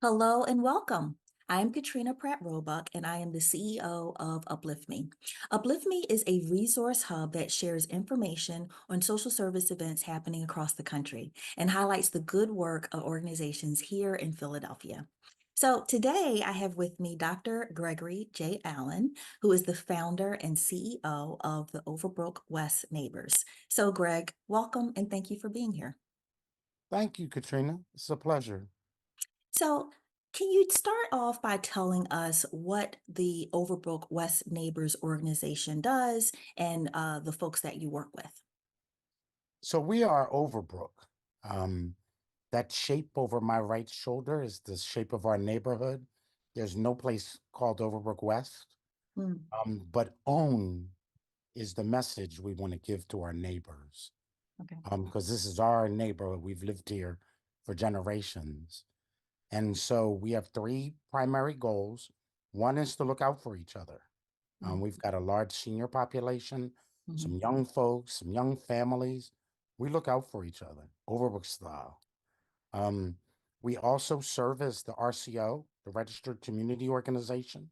Hello and welcome. I'm Katrina Pratt Roebuck, and I am the CEO of Uplifme. Uplifme is a resource hub that shares information on social service events happening across the country and highlights the good work of organizations here in Philadelphia. So today I have with me Dr. Gregory J. Allen, who is the founder and CEO of the Overbrook West Neighbors. So, Greg, welcome and thank you for being here. Thank you, Katrina. It's a pleasure. So, can you start off by telling us what the Overbrook West Neighbors organization does and the folks that you work with? So we are Overbrook. Um, that shape over my right shoulder is the shape of our neighborhood. There's no place called Overbrook West. Mm, But own is the message we want to give to our neighbors. okay. Because this is our neighborhood. We've lived here for generations. And so we have three primary goals. One is to look out for each other. Mm, We've got a large senior population, some mhm. young folks, some young families. We look out for each other, Overbrook style. Um, we also serve as the RCO, the Registered Community Organization,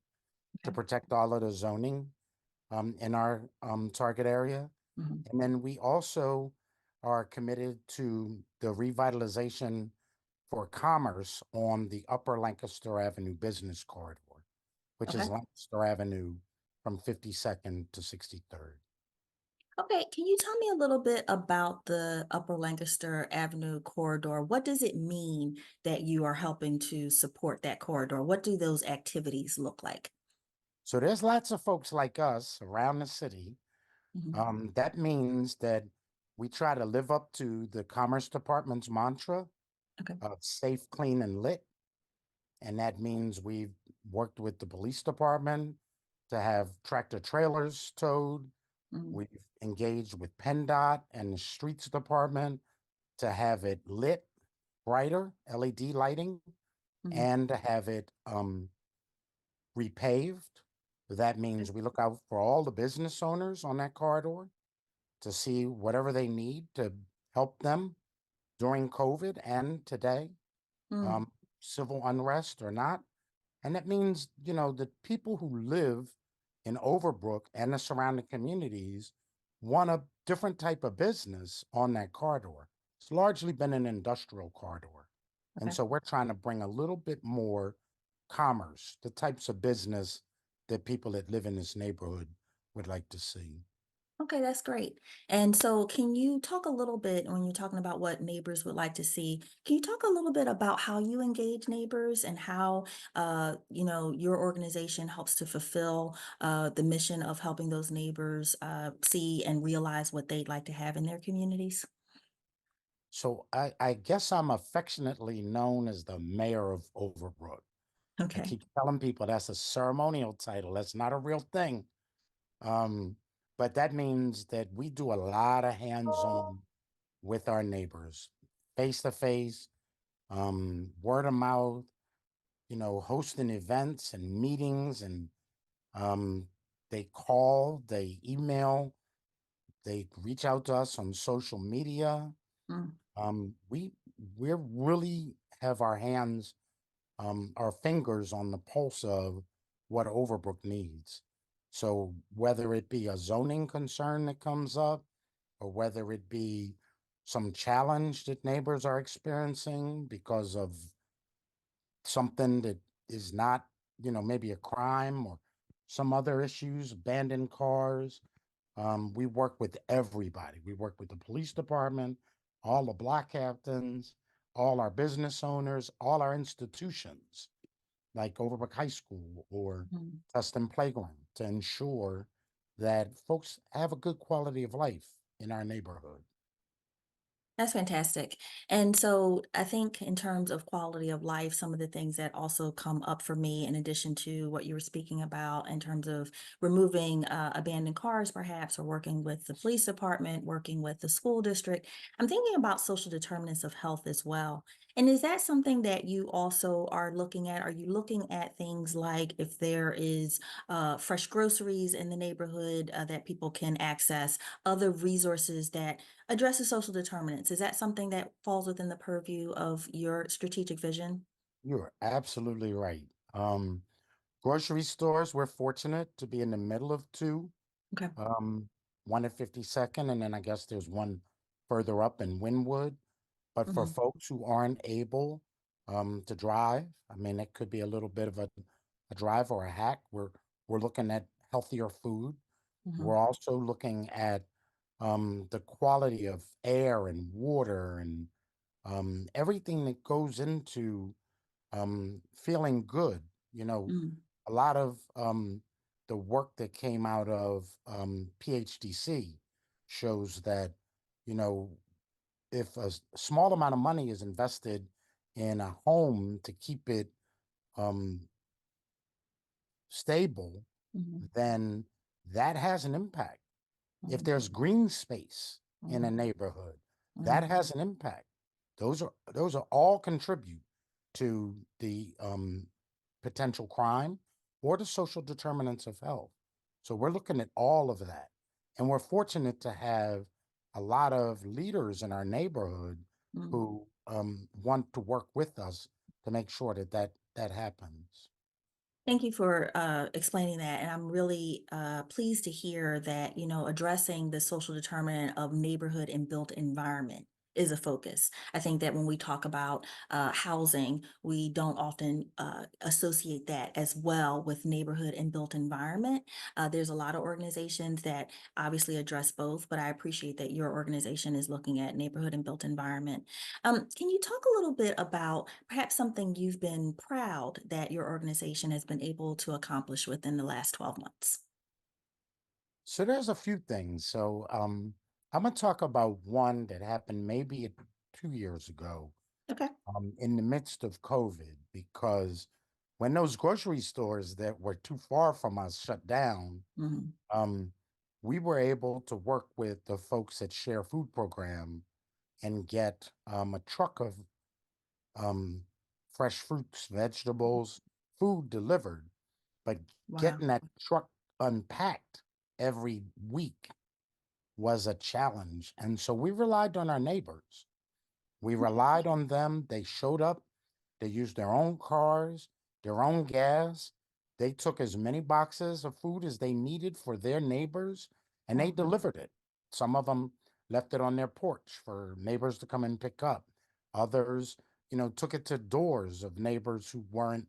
to Okay. protect all of the zoning in our target area. Mhm. And then we also are committed to the revitalization for commerce on the Upper Lancaster Avenue business corridor, which is Okay. Lancaster Avenue from 52nd to 63rd. Okay. Can you tell me a little bit about the Upper Lancaster Avenue corridor? What does it mean that you are helping to support that corridor? What do those activities look like? So there's lots of folks like us around the city. Mhm. That means that we try to live up to the Commerce Department's mantra Okay. of safe, clean, and lit. And that means we've worked with the police department to have tractor trailers towed. Mhm. We've engaged with PennDOT and the streets department to have it lit brighter, LED lighting, Mhm. and to have it repaved. That Okay. means we look out for all the business owners on that corridor to see whatever they need to help them during COVID and today, Mm, um, civil unrest or not. And that means, the people who live in Overbrook and the surrounding communities want a different type of business on that corridor. It's largely been an industrial corridor. And okay. so we're trying to bring a little bit more commerce, the types of business that people that live in this neighborhood would like to see. Okay, that's great. And so, can you talk a little bit when you're talking about what neighbors would like to see? Can you talk a little bit about how you engage neighbors and how, your organization helps to fulfill the mission of helping those neighbors see and realize what they'd like to have in their communities? So I guess I'm affectionately known as the mayor of Overbrook. I Okay. keep telling people that's a ceremonial title. That's not a real thing. Um, but that means that we do a lot of hands-on with our neighbors, face to face, word of mouth, hosting events and meetings, and um, they call, they email, they reach out to us on social media. Mm, We really have our hands, our fingers on the pulse of what Overbrook needs. So whether it be a zoning concern that comes up, or whether it be some challenge that neighbors are experiencing because of something that is not, maybe a crime or some other issues, abandoned cars. We work with everybody. We work with the police department, all the block captains, all our business owners, all our institutions like Overbrook High School or mm. Tustin Playground to ensure that folks have a good quality of life in our neighborhood. That's fantastic. And so I think in terms of quality of life, some of the things that also come up for me, in addition to what you were speaking about in terms of removing abandoned cars, perhaps, or working with the police department, working with the school district, I'm thinking about social determinants of health as well. And is that something that you also are looking at? Are you looking at things like if there is fresh groceries in the neighborhood that people can access, other resources that addresses social determinants? Is that something that falls within the purview of your strategic vision? You're absolutely right. Grocery stores, we're fortunate to be in the middle of two, Okay. um, one at 52nd, and then I guess there's one further up in Wynwood. But for Hmm. folks who aren't able to drive, I mean, it could be a little bit of a drive or a hack. We're looking at healthier food. Hmm. We're also looking at the quality of air and water and everything that goes into feeling good. You know, Hmm. a lot of the work that came out of PHDC shows that, you know, if small amount of money is invested in a home to keep it um, stable, Hmm. then that has an impact. If Hmm. there's green space in a Hmm. neighborhood, that Hmm. has an impact. Those are all contribute to the potential crime or the social determinants of health. So we're looking at all of that. And we're fortunate to have a lot of leaders in our neighborhood Hmm. who want to work with us to make sure that that happens. Thank you for explaining that. And I'm really pleased to hear that, addressing the social determinant of neighborhood and built environment is a focus. I think that when we talk about housing, we don't often associate that as well with neighborhood and built environment. There's a lot of organizations that obviously address both, but I appreciate that your organization is looking at neighborhood and built environment. Can you talk a little bit about perhaps something you've been proud that your organization has been able to accomplish within the last 12 months? So there's a few things. So I'm gonna talk about one that happened maybe 2 years ago, Okay. in the midst of COVID, because when those grocery stores that were too far from us shut down, Hmm. um, we were able to work with the folks at Share Food Program and get a truck of um, fresh fruits, vegetables, food delivered. But Wow. getting that truck unpacked every week was a challenge. And so we relied on our neighbors. We Okay. relied on them. They showed up. They used their own cars, their own gas. They took as many boxes of food as they needed for their neighbors and they Wow. delivered it. Some of them left it on their porch for neighbors to come and pick up. Others, took it to doors of neighbors who weren't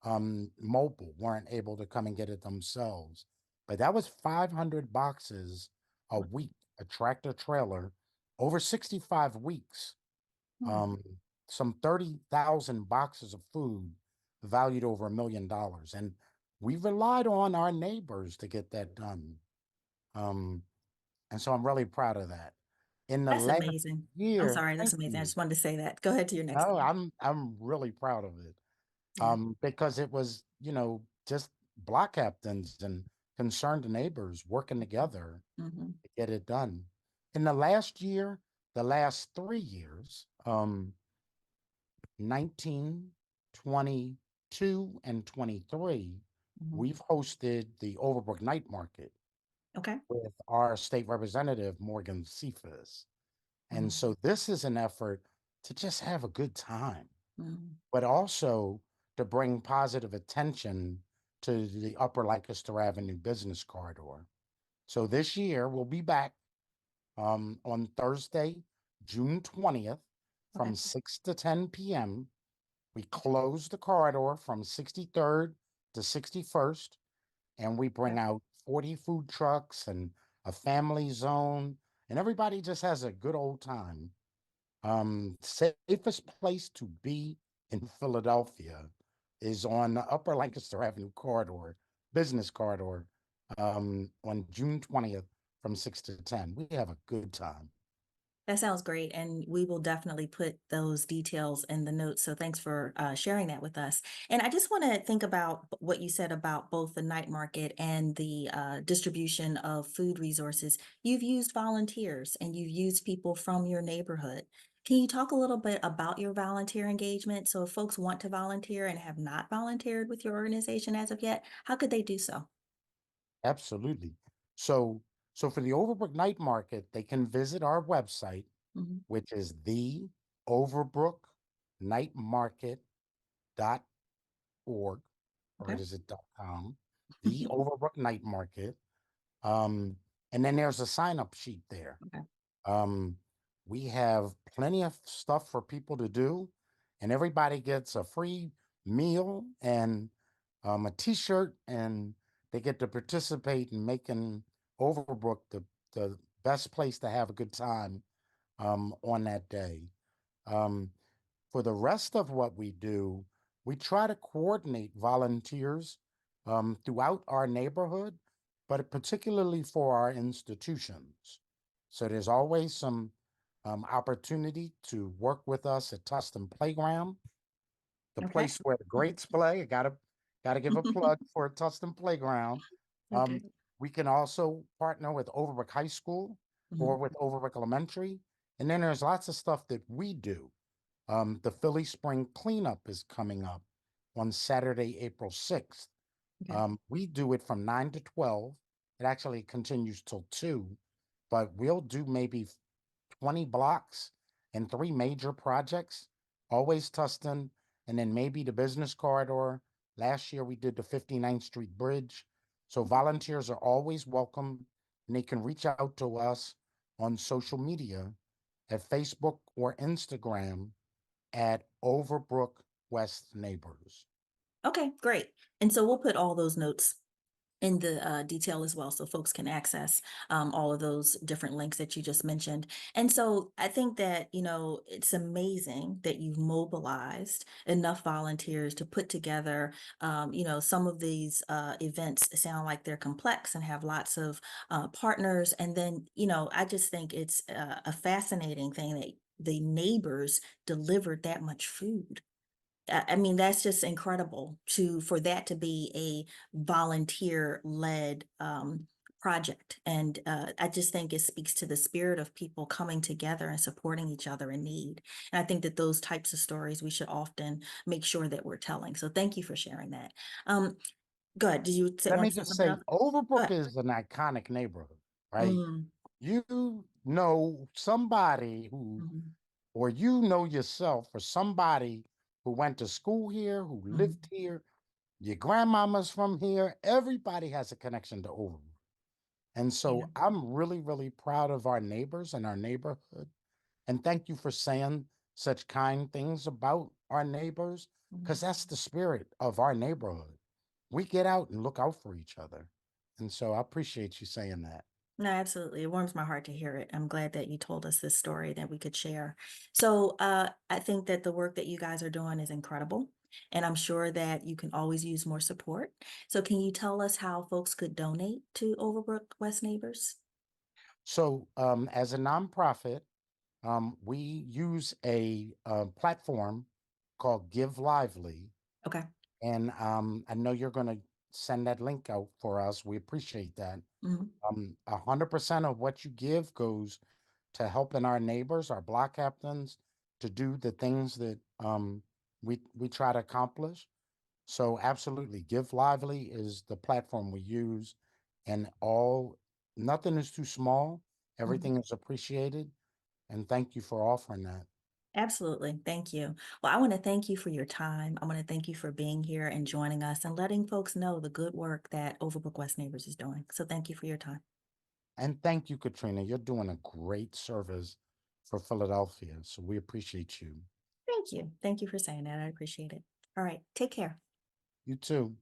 mobile, weren't able to come and get it themselves. But that was 500 boxes a week, a tractor trailer, over 65 weeks, Hmm. um, some 30,000 boxes of food valued over $1 million. And we relied on our neighbors to get that done. Um, and so I'm really proud of that. In the That's last amazing. I'm year, sorry. That's thank amazing. I you. just wanted to say that. Go ahead to your next No, point. I'm really proud of it. Yeah. Because it was, just block captains and concerned neighbors working together Hmm. to get it done. In the last year, the last 3 years, 19, 22, and 23, Hmm. we've hosted the Overbrook Night Market Okay. with our state representative, Morgan Cephas. And Hmm. so this is an effort to just have a good time, Hmm. but also to bring positive attention to the Upper Lancaster Avenue business corridor. So this year we'll be back on Thursday, June 20th Okay. from 6 to 10 p.m. We close the corridor from 63rd to 61st, and we Okay. bring out 40 food trucks and a family zone, and everybody just has a good old time. Safest place to be in Philadelphia is on the Upper Lancaster Avenue corridor, business corridor, on June 20th from 6 to 10. We have a good time. That sounds great. And we will definitely put those details in the notes. So thanks for sharing that with us. And I just want to think about what you said about both the night market and the distribution of food resources. You've used volunteers and you've used people from your neighborhood. Can you talk a little bit about your volunteer engagement? So if folks want to volunteer and have not volunteered with your organization as of yet, how could they do so? Absolutely. So, so for the Overbrook Night Market, they can visit our website, Hmm. which is the Overbrook Night Market dot org, or Okay. is it dot com? The Overbrook Night Market. Um, and then there's a sign up sheet there. Okay. Um, we have plenty of stuff for people to do, and everybody gets a free meal and a T-shirt, and they get to participate in making Overbrook the best place to have a good time on that day. Um, for the rest of what we do, we try to coordinate volunteers throughout our neighborhood, but particularly for our institutions. So there's always some opportunity to work with us at Tustin Playground, the Okay. place where the greats play. I gotta give a plug for Tustin Playground. Okay. Um, we can also partner with Overbrook High School or Mhm. with Overbrook Elementary. And then there's lots of stuff that we do. The Philly Spring Cleanup is coming up on Saturday, April 6th. Okay. We do it from 9 to 12. It actually continues till 2, but we'll do maybe 20 blocks and 3 major projects, always Tustin, and then maybe the business corridor. Last year we did the 59th Street Bridge. So volunteers are always welcome, and they can reach out to us on social media at Facebook or Instagram at Overbrook West Neighbors. Okay, great. And so we'll put all those notes in the detail as well so folks can access all of those different links that you just mentioned. And so I think that, it's amazing that you've mobilized enough volunteers to put together, some of these events sound like they're complex and have lots of partners. And then, I just think it's a fascinating thing that the neighbors delivered that much food. I mean, that's just incredible for that to be a volunteer-led, project, and, I just think it speaks to the spirit of people coming together and supporting each other in need, and I think that those types of stories we should often make sure that we're telling, so thank you for sharing that. Um, Good. Did you Let want me to say just something say, else? Go Overbrook ahead. is an iconic neighborhood, right? Mm, You know somebody who, mhm, or you know yourself, or somebody who went to school here, who mhm. lived here, your grandmama's from here. Everybody has a connection to Overbrook. And Yeah. so I'm really, really proud of our neighbors and our neighborhood. And thank you for saying such kind things about our neighbors, Mhm. because that's the spirit of our neighborhood. We get out and look out for each other. And so I appreciate you saying that. No, absolutely. It warms my heart to hear it. I'm glad that you told us this story that we could share. So, I think that the work that you guys are doing is incredible, and I'm sure that you can always use more support. So, can you tell us how folks could donate to Overbrook West Neighbors? So, as a nonprofit, we use a platform called Give Lively. Okay. And I know you're going to send that link out for us. We appreciate that. Mhm. 100% of what you give goes to helping our neighbors, our block captains, to do the things that we try to accomplish. So absolutely, Give Lively is the platform we use, and all nothing is too small. Mhm. Everything is appreciated, and thank you for offering that. Absolutely. Thank you. Well, I want to thank you for your time. I want to thank you for being here and joining us and letting folks know the good work that Overbrook West Neighbors is doing. So, thank you for your time. And thank you, Katrina. You're doing a great service for Philadelphia, so we appreciate you. Thank you. Thank you for saying that. I appreciate it. All right. Take care. You too.